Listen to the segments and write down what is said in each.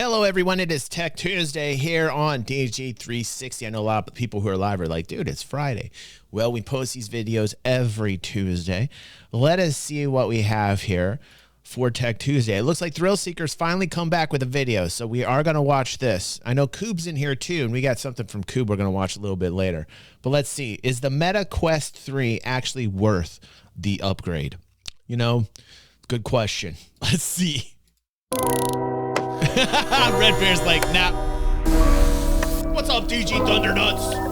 Hello, everyone. It is Tech Tuesday here on DG360. I know a lot of people who are live are like, dude, it's Friday. Well, we post these videos every Tuesday. Let us see what we have here for Tech Tuesday. It looks like ThrillSeeker's finally come back with a video, so we are going to watch this. I know Coob's in here too, and we got something from Coob we're going to watch a little bit later. But let's see. Is the Meta Quest 3 actually worth the upgrade? You know, good question. Let's see. Red Bear's like, nah. What's up, DG Thundernuts?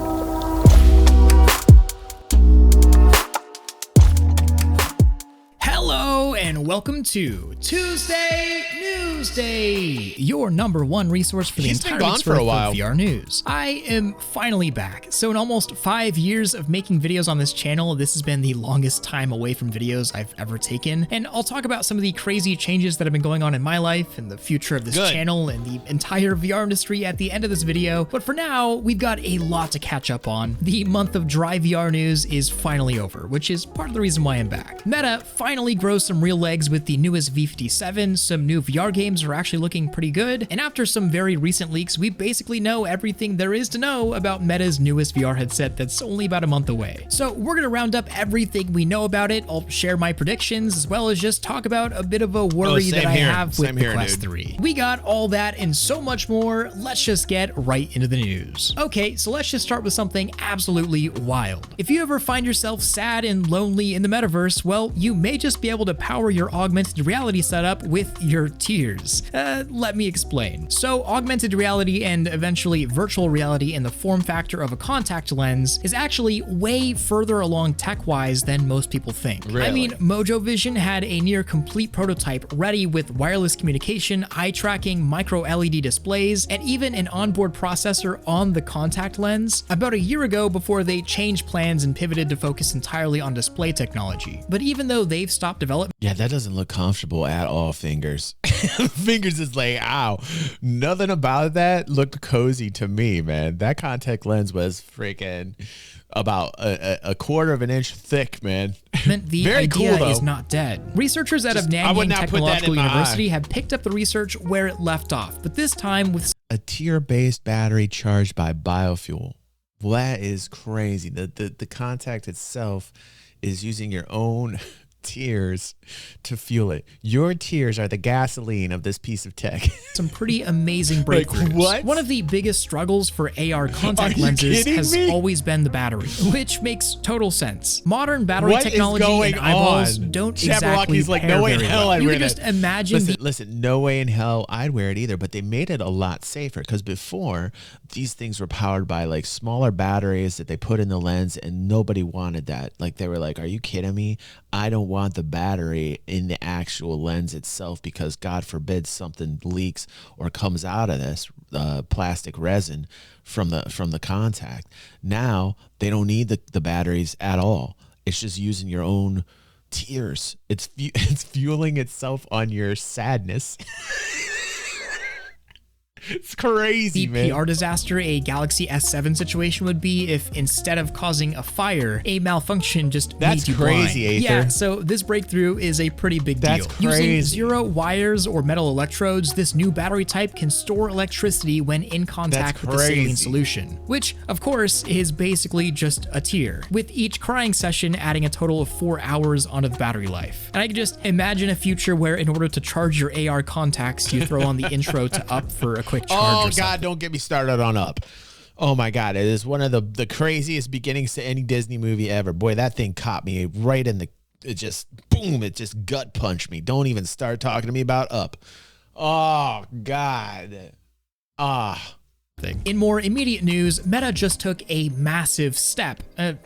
Hello and welcome to Tuesday Newsday, your #1 resource for the entire week's worth of VR news. I am finally back. So in almost 5 years of making videos on this channel, this has been the longest time away from videos I've ever taken. And I'll talk about some of the crazy changes that have been going on in my life and the future of this channel and the entire VR industry at the end of this video. But for now, we've got a lot to catch up on. The month of dry VR news is finally over, which is part of the reason why I'm back. Meta finally grows some real legs with the newest V57. Some new VR games are actually looking pretty good. And after some very recent leaks, we basically know everything there is to know about Meta's newest VR headset that's only about a month away. So we're gonna round up everything we know about it. I'll share my predictions as well as just talk about a bit of a worry that I have with the Quest 3. We got all that and so much more. Let's just get right into the news. Okay, so let's just start with something absolutely wild. If you ever find yourself sad and lonely in the metaverse, well, you may just be able to power your augmented reality setup with your tears. Let me explain. So augmented reality and eventually virtual reality in the form factor of a contact lens is actually way further along tech-wise than most people think. Really? I mean, Mojo Vision had a near complete prototype ready with wireless communication, eye tracking, micro LED displays, and even an onboard processor on the contact lens about a year ago before they changed plans and pivoted to focus entirely on display technology. But even though they've stopped development, yeah, that doesn't look comfortable at all, Fingers. Fingers is like, ow. Nothing about that looked cozy to me, man. That contact lens was freaking about a quarter of an inch thick, man. The Very idea cool, is not dead. Researchers out of Nanyang Technological University have picked up the research where it left off, but this time with a tier-based battery charged by biofuel. Well, that is crazy. The contact itself is using your own tears to fuel it. Your tears are the gasoline of this piece of tech. Some pretty amazing breakthroughs. Like, what? One of the biggest struggles for AR contact lenses has always been the battery, which makes total sense. Modern battery technology and eyeballs don't exactly like, pair no way in very hell well. I'd You wear can just that. imagine Listen, no way in hell I'd wear it either, but they made it a lot safer because before these things were powered by like smaller batteries that they put in the lens and nobody wanted that. Like they were like, are you kidding me? I don't want the battery in the actual lens itself because God forbid something leaks or comes out of this plastic resin from the contact. Now they don't need the batteries at all. It's just using your own tears. It's fueling itself on your sadness. It's crazy, man. The PR disaster a Galaxy S7 situation would be if instead of causing a fire, a malfunction just made you blind. That's crazy, Aether. Yeah, so this breakthrough is a pretty big deal. That's crazy. Using zero wires or metal electrodes, this new battery type can store electricity when in contact with the saline solution, which, of course, is basically just a tear, with each crying session adding a total of 4 hours onto the battery life. And I can just imagine a future where in order to charge your AR contacts, you throw on the intro to Up for a quick charge. Oh God, don't get me started on Up. Oh my God, it is one of the craziest beginnings to any Disney movie ever. Boy, that thing caught me right in the, it just gut punched me. Don't even start talking to me about Up. Oh God. In more immediate news, Meta just took a massive step,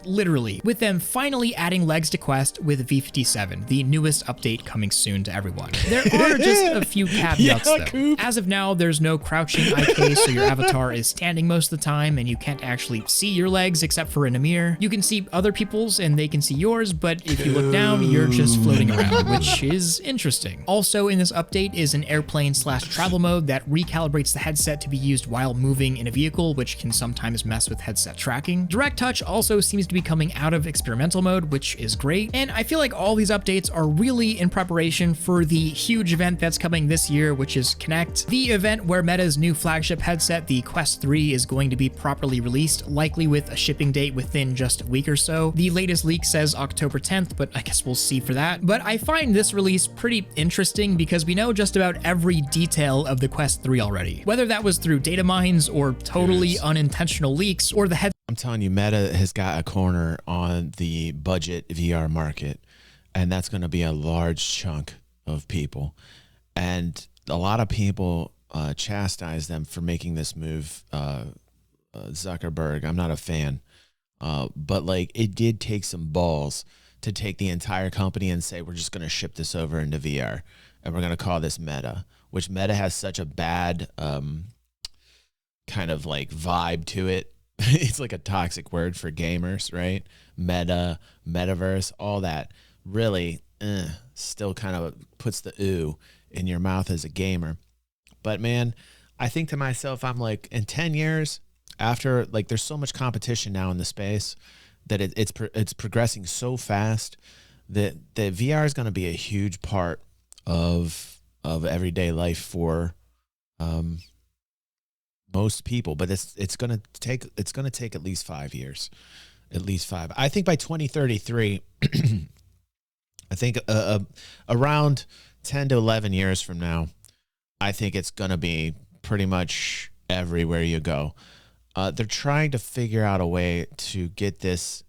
literally, with them finally adding legs to Quest with V57, the newest update coming soon to everyone. There are just a few caveats though. As of now, there's no crouching IK, so your avatar is standing most of the time and you can't actually see your legs except for in a mirror. You can see other people's and they can see yours, but if you look down, you're just floating around, which is interesting. Also in this update is an airplane/travel mode that recalibrates the headset to be used while moving moving in a vehicle, which can sometimes mess with headset tracking. Direct Touch also seems to be coming out of experimental mode, which is great. And I feel like all these updates are really in preparation for the huge event that's coming this year, which is Connect, the event where Meta's new flagship headset, the Quest 3, is going to be properly released, likely with a shipping date within just a week or so. The latest leak says October 10th, but I guess we'll see for that. But I find this release pretty interesting because we know just about every detail of the Quest 3 already, whether that was through data mines or totally unintentional leaks or the head. I'm telling you, Meta has got a corner on the budget VR market, and that's going to be a large chunk of people. And a lot of people chastise them for making this move. Zuckerberg, I'm not a fan, but like it did take some balls to take the entire company and say, we're just going to ship this over into VR and we're going to call this Meta, which Meta has such a bad kind of like vibe to it. It's like a toxic word for gamers, right? Meta, metaverse, all that really still kind of puts the ooh in your mouth as a gamer. But man, I think to myself, I'm like, in 10 years after, like, there's so much competition now in the space that it's progressing so fast that VR is going to be a huge part of everyday life for most people. But it's going to take at least 5 years, at least 5. I think by 2033, I think around 10 to 11 years from now, I think it's going to be pretty much everywhere you go. They're trying to figure out a way to get this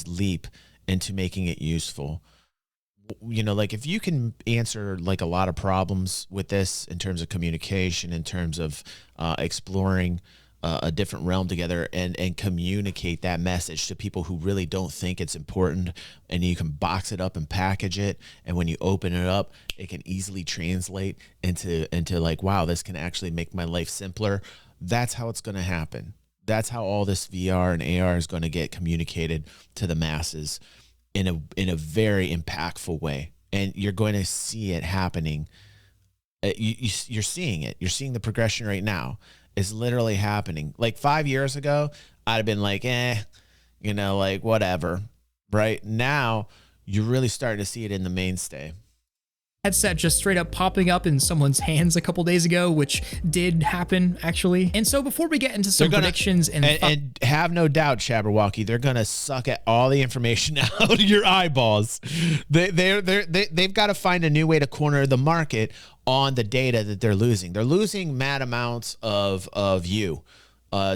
leap into making it useful. You know, like if you can answer like a lot of problems with this in terms of communication, in terms of exploring a different realm together and communicate that message to people who really don't think it's important, and you can box it up and package it, and when you open it up, it can easily translate into like, wow, this can actually make my life simpler. That's how it's going to happen. That's how all this VR and AR is going to get communicated to the masses in a very impactful way. And you're going to see it happening. You're seeing it. You're seeing the progression right now. It's literally happening. Like 5 years ago, I'd have been like, like whatever. Right now, you're really starting to see it in the mainstay. Headset just straight up popping up in someone's hands a couple days ago, which did happen actually. And so before we get into some predictions and have no doubt, Shabberwocky, they're gonna suck at all the information out of your eyeballs. They've got to find a new way to corner the market on the data that they're losing. They're losing mad amounts of you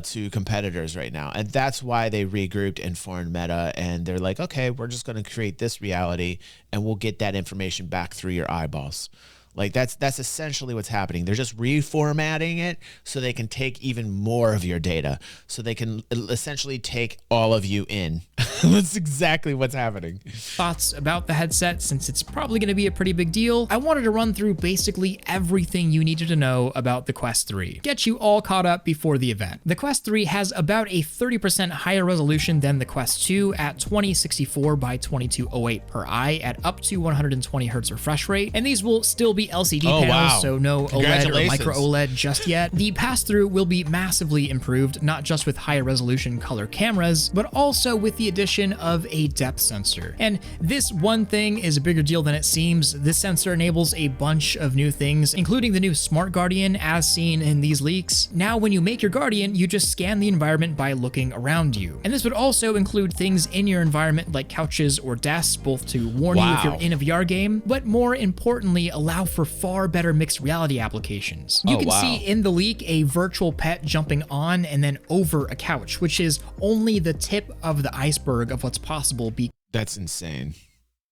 to competitors right now. And that's why they regrouped and formed Meta. And they're like, okay, we're just going to create this reality and we'll get that information back through your eyeballs. Like that's essentially what's happening. They're just reformatting it so they can take even more of your data. So they can essentially take all of you in. That's exactly what's happening. Thoughts about the headset, since it's probably going to be a pretty big deal. I wanted to run through basically everything you needed to know about the Quest 3. Get you all caught up before the event. The Quest 3 has about a 30% higher resolution than the Quest 2 at 2064 by 2208 per eye at up to 120 Hz refresh rate. And these will still be LCD panels, so no OLED or micro OLED just yet. The pass-through will be massively improved, not just with higher resolution color cameras, but also with the addition of a depth sensor. And this one thing is a bigger deal than it seems. This sensor enables a bunch of new things, including the new Smart Guardian as seen in these leaks. Now, when you make your Guardian, you just scan the environment by looking around you. And this would also include things in your environment like couches or desks, both to warn you if you're in a VR game, but more importantly, allow for far better mixed reality applications. You can see in the leak a virtual pet jumping on and then over a couch, which is only the tip of the iceberg of what's possible. That's insane.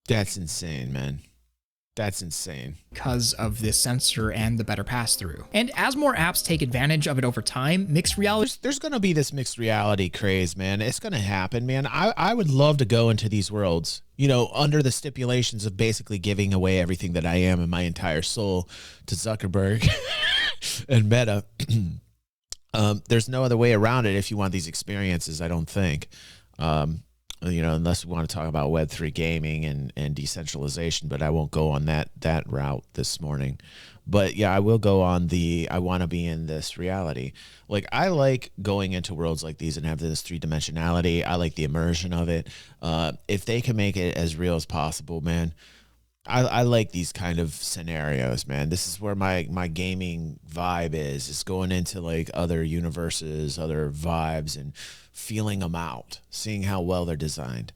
That's insane, man. That's insane. Because of this sensor and the better pass-through. And as more apps take advantage of it over time, mixed reality... There's going to be this mixed reality craze, man. It's going to happen, man. I would love to go into these worlds, you know, under the stipulations of basically giving away everything that I am and my entire soul to Zuckerberg and Meta. There's no other way around it if you want these experiences, I don't think. you know, unless we want to talk about Web3 gaming and decentralization, but I won't go on that route this morning. But yeah, I will go on I want to be in this reality. Like, I like going into worlds like these and have this 3-dimensionality. I like the immersion of it. If they can make it as real as possible, man, I like these kind of scenarios, man. This is where my gaming vibe is going into like other universes, other vibes, and feeling them out, seeing how well they're designed.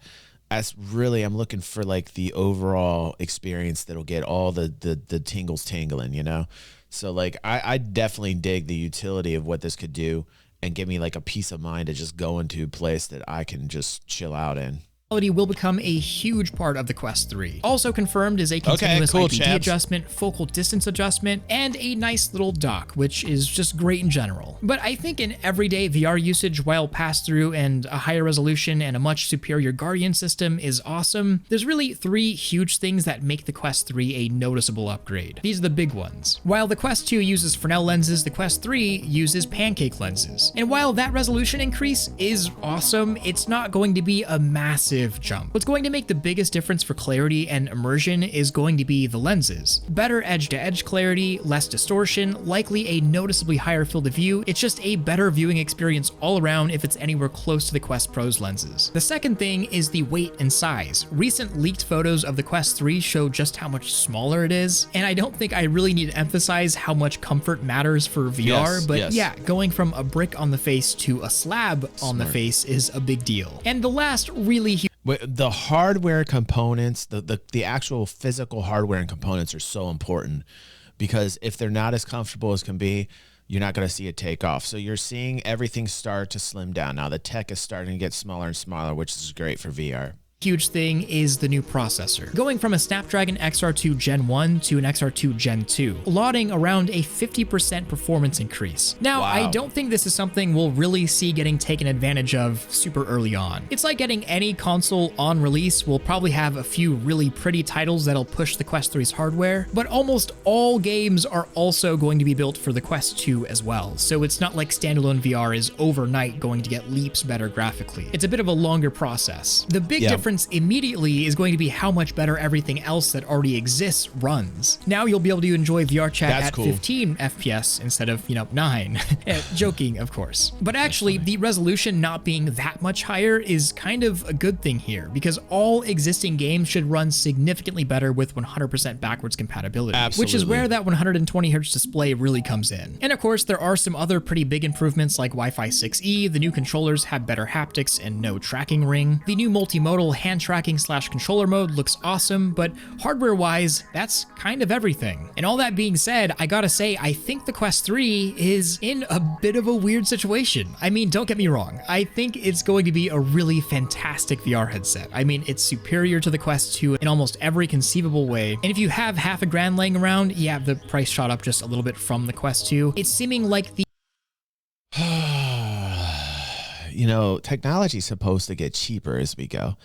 I'm looking for like the overall experience that'll get all the tingles tingling, you know? So like, I definitely dig the utility of what this could do and give me like a peace of mind to just go into a place that I can just chill out in. Will become a huge part of the Quest 3. Also confirmed is a continuous IPD adjustment, focal distance adjustment, and a nice little dock, which is just great in general. But I think in everyday VR usage, while pass-through and a higher resolution and a much superior Guardian system is awesome, there's really 3 huge things that make the Quest 3 a noticeable upgrade. These are the big ones. While the Quest 2 uses Fresnel lenses, the Quest 3 uses pancake lenses. And while that resolution increase is awesome, it's not going to be a massive jump. What's going to make the biggest difference for clarity and immersion is going to be the lenses. Better edge-to-edge clarity, less distortion, likely a noticeably higher field of view. It's just a better viewing experience all around if it's anywhere close to the Quest Pro's lenses. The second thing is the weight and size. Recent leaked photos of the Quest 3 show just how much smaller it is, and I don't think I really need to emphasize how much comfort matters for VR, but yeah, going from a brick on the face to a slab on the face is a big deal. And the last really huge the hardware components, the actual physical hardware and components are so important, because if they're not as comfortable as can be, you're not going to see it take off. So you're seeing everything start to slim down. Now the tech is starting to get smaller and smaller, which is great for VR. Huge thing is the new processor. Going from a Snapdragon XR2 Gen 1 to an XR2 Gen 2, lauding around a 50% performance increase. Now, I don't think this is something we'll really see getting taken advantage of super early on. It's like getting any console on release. We'll probably have a few really pretty titles that'll push the Quest 3's hardware, but almost all games are also going to be built for the Quest 2 as well. So it's not like standalone VR is overnight going to get leaps better graphically. It's a bit of a longer process. The big difference immediately is going to be how much better everything else that already exists runs. Now you'll be able to enjoy VR chat at 15 FPS instead of, 9. Joking, of course. But actually, the resolution not being that much higher is kind of a good thing here, because all existing games should run significantly better with 100% backwards compatibility, which is where that 120Hz display really comes in. And of course, there are some other pretty big improvements like Wi-Fi 6E, the new controllers have better haptics and no tracking ring, the new multimodal hand tracking / controller mode looks awesome, but hardware wise, that's kind of everything. And all that being said, I gotta say, I think the Quest 3 is in a bit of a weird situation. I mean, don't get me wrong, I think it's going to be a really fantastic VR headset. I mean, it's superior to the Quest 2 in almost every conceivable way. And if you have half a grand laying around, yeah, the price shot up just a little bit from the Quest 2. It's seeming like the technology's supposed to get cheaper as we go.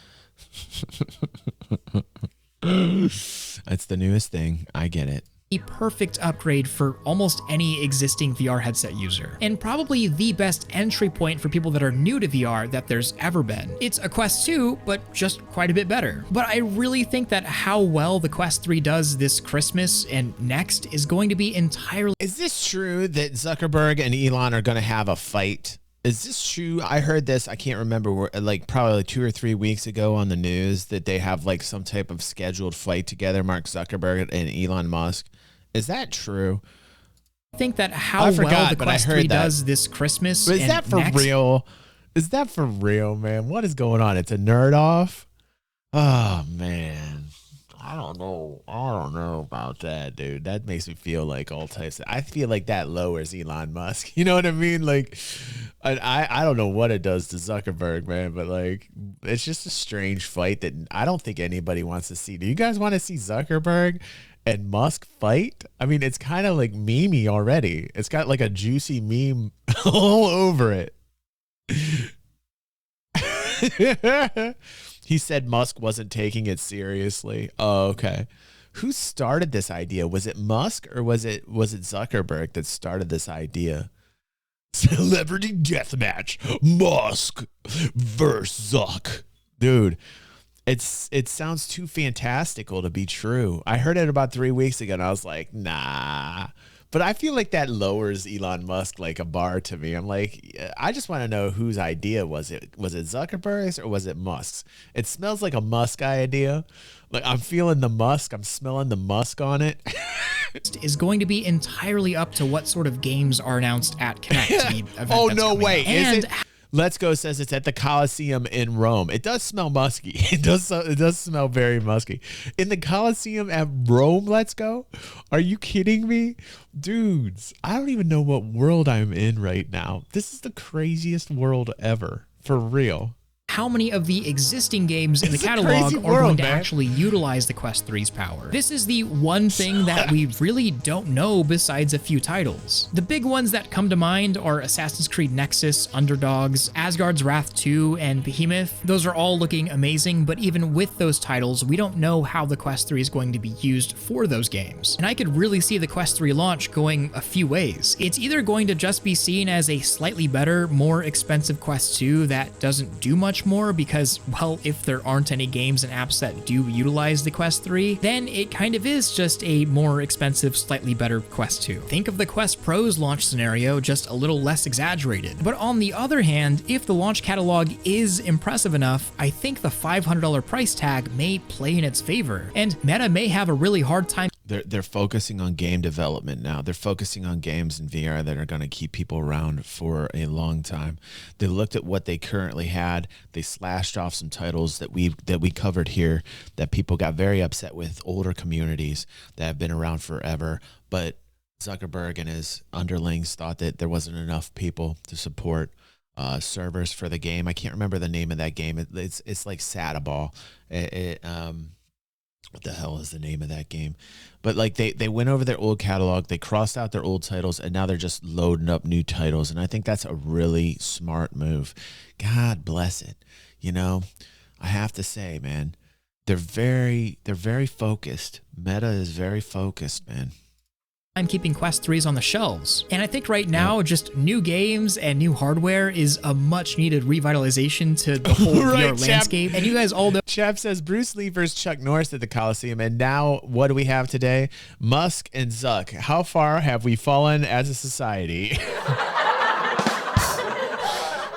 That's the newest thing. I get it. A perfect upgrade for almost any existing VR headset user, and probably the best entry point for people that are new to VR that there's ever been. It's a Quest 2, but just quite a bit better. But I really think that how well the Quest 3 does this Christmas and next is going to be entirely... Is this true that Zuckerberg and Elon are going to have a fight? Is this true? I heard this, I can't remember, like probably 2 or 3 weeks ago on the news, that they have like some type of scheduled fight together, Mark Zuckerberg and Elon Musk. Is that true? I think that how well the Quest 3 does this Christmas and that for next, real? Is that for real, man? What is going on? It's a nerd off? Oh, man. I don't know about that, dude. That makes me feel like all types I feel like that lowers Elon Musk. You know what I mean? Like, I don't know what it does to Zuckerberg, man, but like, it's just a strange fight that I don't think anybody wants to see. Do you guys want to see Zuckerberg and Musk fight? I mean, it's kind of like memey already. It's got like a juicy meme all over it. He said Musk wasn't taking it seriously. Oh, okay. Who started this idea? Was it Musk or was it Zuckerberg that started this idea? Celebrity deathmatch. Musk versus Zuck. dude. It sounds too fantastical to be true. I heard it about 3 weeks ago and I was like, nah. But I feel like that lowers Elon Musk like a bar to me. I'm like, I just want to know whose idea was it? Was it Zuckerberg's or was it Musk's? It smells like a Musk idea. Like I'm feeling the Musk. I'm smelling the Musk on it. Is going to be entirely up to what sort of games are announced at Connect. Oh, no way. Is it? Let's Go says it's at the Coliseum in Rome. It does smell musky. It does smell very musky. In the Coliseum at Rome, Let's Go? Are you kidding me? Dudes, I don't even know what world I'm in right now. This is the craziest world ever. For real. How many of the existing games in the catalog are going to actually utilize the Quest 3's power? This is the one thing that we really don't know besides a few titles. The big ones that come to mind are Assassin's Creed Nexus, Underdogs, Asgard's Wrath 2, and Behemoth. Those are all looking amazing, but even with those titles, we don't know how the Quest 3 is going to be used for those games. And I could really see the Quest 3 launch going a few ways. It's either going to just be seen as a slightly better, more expensive Quest 2 that doesn't do much more because, well, if there aren't any games and apps that do utilize the Quest 3, then it kind of is just a more expensive, slightly better Quest 2. Think of the Quest Pro's launch scenario, just a little less exaggerated. But on the other hand, if the launch catalog is impressive enough, I think the $500 price tag may play in its favor, and Meta may have a really hard time. They're focusing on game development now. They're focusing on games in VR that are going to keep people around for a long time. They looked at what they currently had. They slashed off some titles that we covered here that people got very upset with, older communities that have been around forever. But Zuckerberg and his underlings thought that there wasn't enough people to support servers for the game. I can't remember the name of that game. It's like Sadaball. What the hell is the name of that game? But like they went over their old catalog, they crossed out their old titles, and now they're just loading up new titles. And I think that's a really smart move. God bless it. You know, I have to say, man, they're very focused. Meta is very focused, man. I'm keeping Quest 3s on the shelves. And I think right now, just new games and new hardware is a much needed revitalization to the whole VR landscape. And you guys all know. Chap says Bruce Lee versus Chuck Norris at the Coliseum. And now what do we have today? Musk and Zuck. How far have we fallen as a society?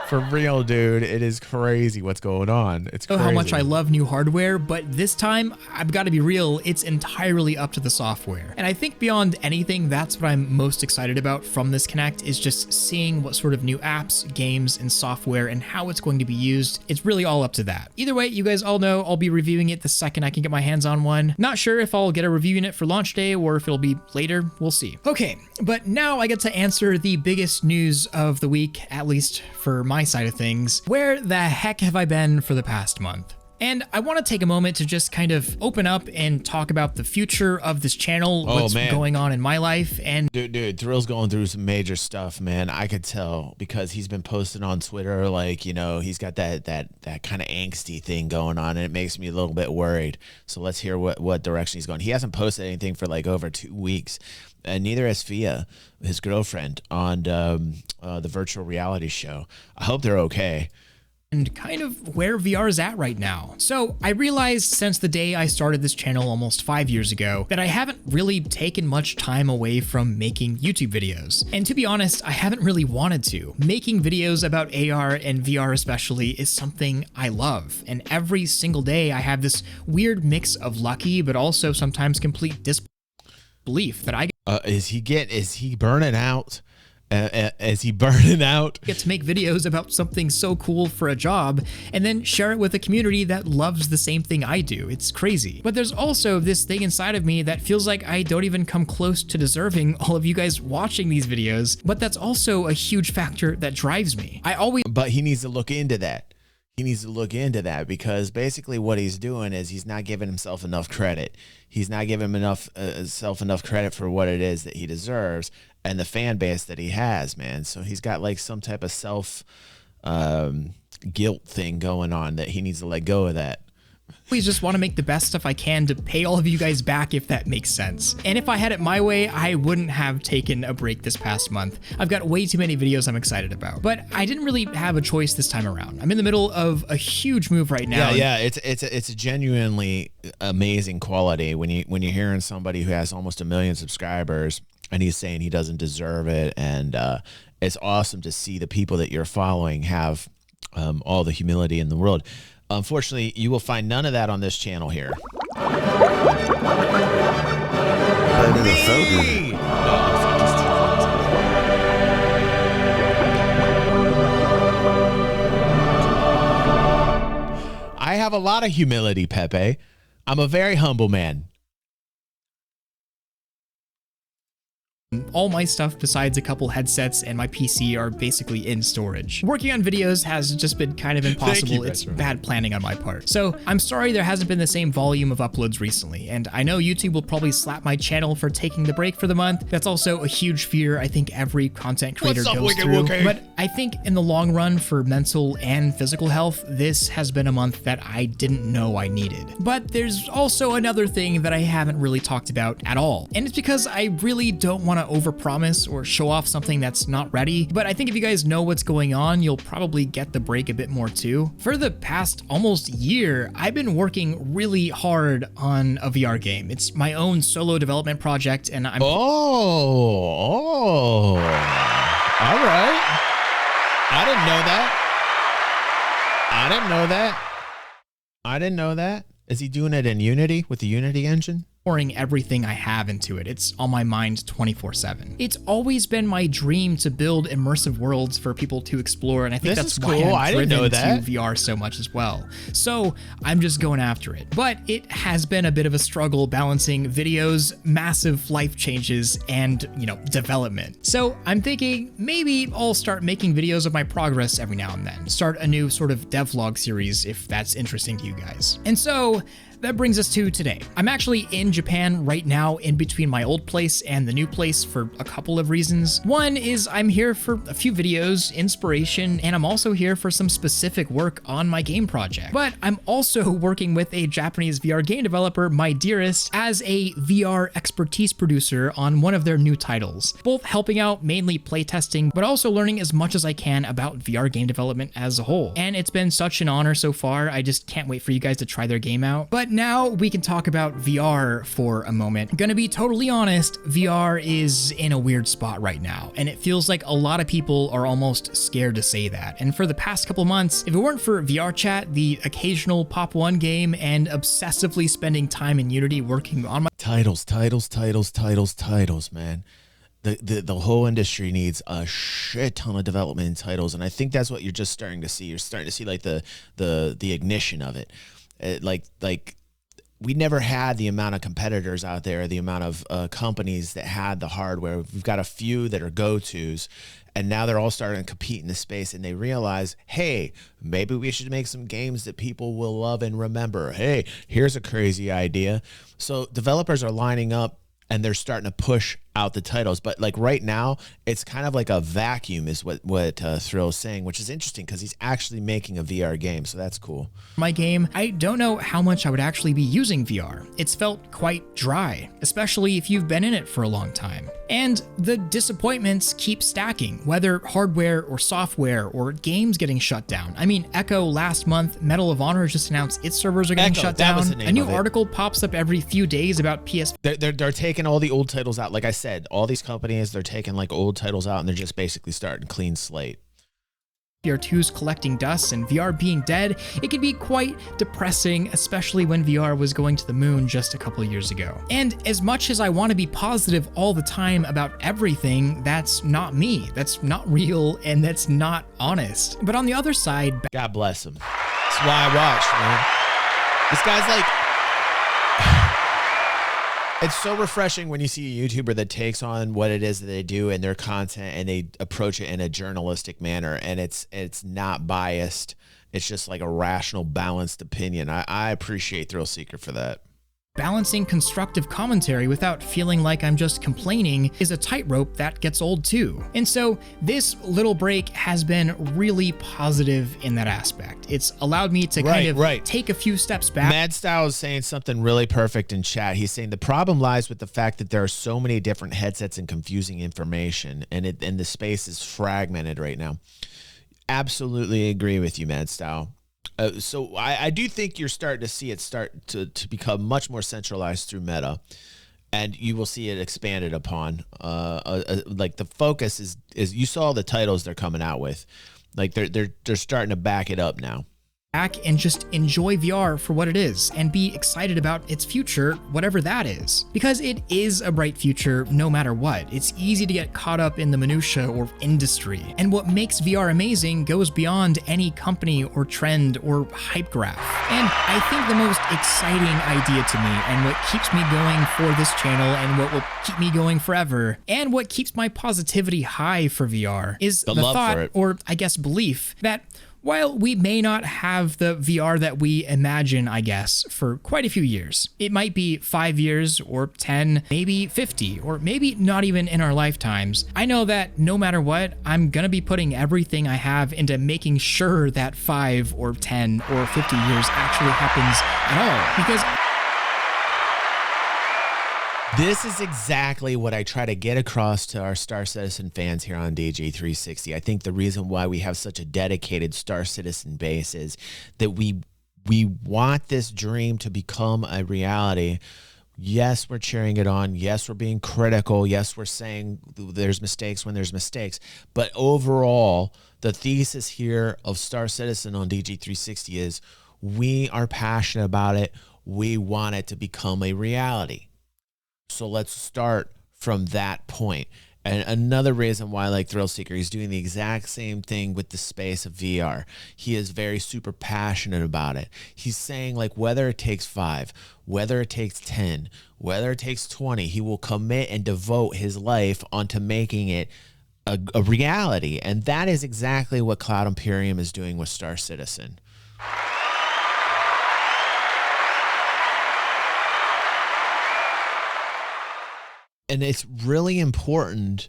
For real, dude. It is crazy what's going on. It's crazy. How much I love new hardware, but this time, I've got to be real, it's entirely up to the software. And I think beyond anything, that's what I'm most excited about from this Connect, is just seeing what sort of new apps, games, and software and how it's going to be used. It's really all up to that. Either way, you guys all know I'll be reviewing it the second I can get my hands on one. Not sure if I'll get a review unit for launch day or if it'll be later. We'll see. Okay, but now I get to answer the biggest news of the week, at least for my side of things. Where the heck have I been for the past month? And I want to take a moment to just kind of open up and talk about the future of this channel, what's going on in my life. And dude, Thrill's going through some major stuff, man. I could tell because he's been posting on Twitter, like, you know, he's got that kind of angsty thing going on, and it makes me a little bit worried. So let's hear what direction he's going. He hasn't posted anything for like over 2 weeks. And neither has Fia, his girlfriend, on the virtual reality show. I hope they're okay. And kind of where VR is at right now. So I realized since the day I started this channel almost 5 years ago that I haven't really taken much time away from making YouTube videos. And to be honest, I haven't really wanted to. Making videos about AR and VR especially is something I love. And every single day I have this weird mix of lucky, but also sometimes complete disbelief that I get. Is he burning out? As he burning out. Get to make videos about something so cool for a job and then share it with a community that loves the same thing I do. It's crazy. But there's also this thing inside of me that feels like I don't even come close to deserving all of you guys watching these videos, but that's also a huge factor that drives me. But he needs to look into that. He needs to look into that because basically what he's doing is he's not giving himself enough credit. He's not giving enough credit for what it is that he deserves and the fan base that he has, man. So he's got like some type of self guilt thing going on that he needs to let go of that. Please just want to make the best stuff I can to pay all of you guys back, if that makes sense. And if I had it my way, I wouldn't have taken a break this past month. I've got way too many videos I'm excited about, but I didn't really have a choice this time around. I'm in the middle of a huge move right now. Yeah, it's a genuinely amazing quality when you're hearing somebody who has almost 1 million subscribers and he's saying he doesn't deserve it, and it's awesome to see the people that you're following have all the humility in the world. Unfortunately, you will find none of that on this channel here. I have a lot of humility, Pepe. I'm a very humble man. All my stuff besides a couple headsets and my PC are basically in storage. Working on videos has just been kind of impossible. It's bad planning on my part. So I'm sorry there hasn't been the same volume of uploads recently, and I know YouTube will probably slap my channel for taking the break for the month. That's also a huge fear I think every content creator goes through. But I think in the long run, for mental and physical health, this has been a month that I didn't know I needed. But there's also another thing that I haven't really talked about at all, and it's because I really don't want to overpromise or show off something that's not ready. But I think if you guys know what's going on, you'll probably get the break a bit more too. For the past almost year, I've been working really hard on a VR game. It's my own solo development project, and I'm all right. I didn't know that. Is he doing it in Unity with the Unity engine? pouring everything I have into it. It's on my mind 24/7. It's always been my dream to build immersive worlds for people to explore, and I think that's why I'm driven to VR so much as well. So I'm just going after it. But it has been a bit of a struggle balancing videos, massive life changes, and, development. So I'm thinking maybe I'll start making videos of my progress every now and then. Start a new sort of devlog series if that's interesting to you guys. And so that brings us to today. I'm actually in Japan right now, in between my old place and the new place, for a couple of reasons. One is I'm here for a few videos, inspiration, and I'm also here for some specific work on my game project. But I'm also working with a Japanese VR game developer, My Dearest, as a VR expertise producer on one of their new titles, both helping out mainly playtesting, but also learning as much as I can about VR game development as a whole. And it's been such an honor so far. I just can't wait for you guys to try their game out. But now we can talk about VR for a moment. Gonna be totally honest, VR is in a weird spot right now, and it feels like a lot of people are almost scared to say that. And for the past couple months, if it weren't for VR chat, the occasional Pop 1 game, and obsessively spending time in Unity working on my titles, man. The whole industry needs a shit ton of development in titles, and I think that's what you're just starting to see. You're starting to see like the ignition of it. We never had the amount of competitors out there, the amount of companies that had the hardware. We've got a few that are go-tos, and now they're all starting to compete in this space, and they realize, hey, maybe we should make some games that people will love and remember. Hey, here's a crazy idea. So developers are lining up, and they're starting to push out the titles. But like right now, it's kind of like a vacuum is what Thrill is saying, which is interesting because he's actually making a VR game. So that's cool. My game, I don't know how much I would actually be using VR. It's felt quite dry, especially if you've been in it for a long time. And the disappointments keep stacking, whether hardware or software or games getting shut down. I mean, Echo last month, Medal of Honor just announced its servers are getting shut down. A new article pops up every few days about PS. They're taking all the old titles out. Like I said, all these companies, they're taking like old titles out and they're just basically starting clean slate. VR2's collecting dust and VR being dead, it could be quite depressing, especially when VR was going to the moon just a couple of years ago. And as much as I want to be positive all the time about everything, that's not me, that's not real, and that's not honest. But on the other side, God bless him. That's why I watch, man. This guy's like, it's so refreshing when you see a YouTuber that takes on what it is that they do and their content and they approach it in a journalistic manner, and it's not biased. It's just like a rational, balanced opinion. I appreciate ThrillSeeker for that. balancing constructive commentary without feeling like I'm just complaining is a tightrope that gets old too. And so this little break has been really positive in that aspect. It's allowed me to kind of take a few steps back. Mad Style is saying something really perfect in chat. He's saying the problem lies with the fact that there are so many different headsets and confusing information, and the space is fragmented right now. Absolutely agree with you, Mad Style. So I do think you're starting to see it start to become much more centralized through Meta, and you will see it expanded upon. Like the focus is you saw the titles they're coming out with, like they're starting to back it up now. Back and just enjoy VR for what it is and be excited about its future, whatever that is. Because it is a bright future no matter what. It's easy to get caught up in the minutia or industry. And what makes VR amazing goes beyond any company or trend or hype graph. And I think the most exciting idea to me, and what keeps me going for this channel and what will keep me going forever, and what keeps my positivity high for VR, is the thought, or I guess belief, that while we may not have the VR that we imagine, I guess, for quite a few years, it might be 5 years or 10, maybe 50, or maybe not even in our lifetimes, I know that no matter what, I'm gonna be putting everything I have into making sure that 5 or 10 or 50 years actually happens at all. Because this is exactly what I try to get across to our Star Citizen fans here on DG360. I think the reason why we have such a dedicated Star Citizen base is that we want this dream to become a reality. Yes, we're cheering it on. Yes, we're being critical. Yes, we're saying there's mistakes when there's mistakes. But overall, the thesis here of Star Citizen on DG360 is we are passionate about it. We want it to become a reality. So let's start from that point. And another reason why I like ThrillSeeker, he's doing the exact same thing with the space of VR. He is very super passionate about it. He's saying, like, whether it takes 5, whether it takes 10, whether it takes 20, he will commit and devote his life onto making it a reality. And that is exactly what Cloud Imperium is doing with Star Citizen. And it's really important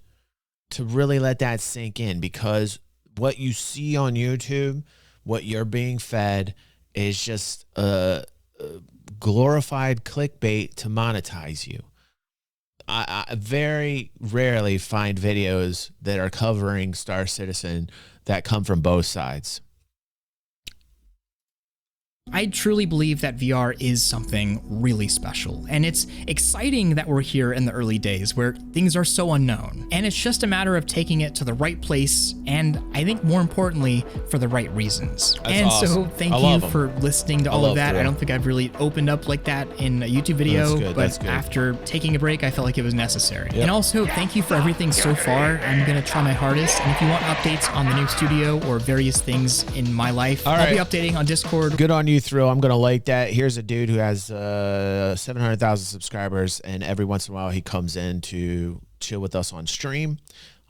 to really let that sink in, because what you see on YouTube, what you're being fed, is just a glorified clickbait to monetize you. I very rarely find videos that are covering Star Citizen that come from both sides. I truly believe that VR is something really special, and it's exciting that we're here in the early days where things are so unknown, and it's just a matter of taking it to the right place, and I think more importantly, for the right reasons. That's awesome. So thank you for listening to all of that. I don't think I've really opened up like that in a YouTube video, but after taking a break, I felt like it was necessary. And also, thank you for everything so far. I'm gonna try my hardest, and if you want updates on the new studio or various things in my life, I'll be updating on Discord. Good on you, Thrill. I'm gonna like that. Here's a dude who has 700,000 subscribers, and every once in a while he comes in to chill with us on stream,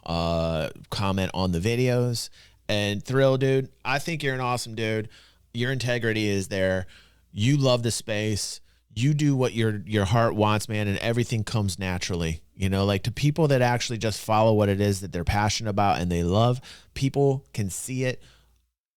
comment on the videos. And Thrill, dude, I think you're an awesome dude. Your integrity is there. You love the space. You do what your heart wants, man, and everything comes naturally. You know, like, to people that actually just follow what it is that they're passionate about and they love, people can see it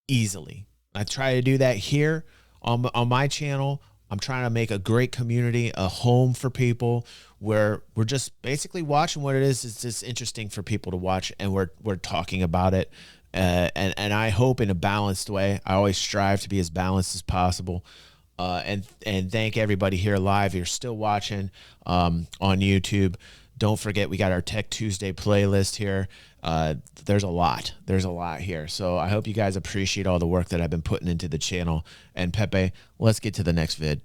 easily. I try to do that here on my channel. I'm trying to make a great community, a home for people, where we're just basically watching what it is. It's just interesting for people to watch, and we're talking about it. And I hope in a balanced way. I always strive to be as balanced as possible. And thank everybody here live. You're still watching on YouTube. Don't forget, we got our Tech Tuesday playlist here. There's a lot here. So I hope you guys appreciate all the work that I've been putting into the channel. And Pepe, let's get to the next vid.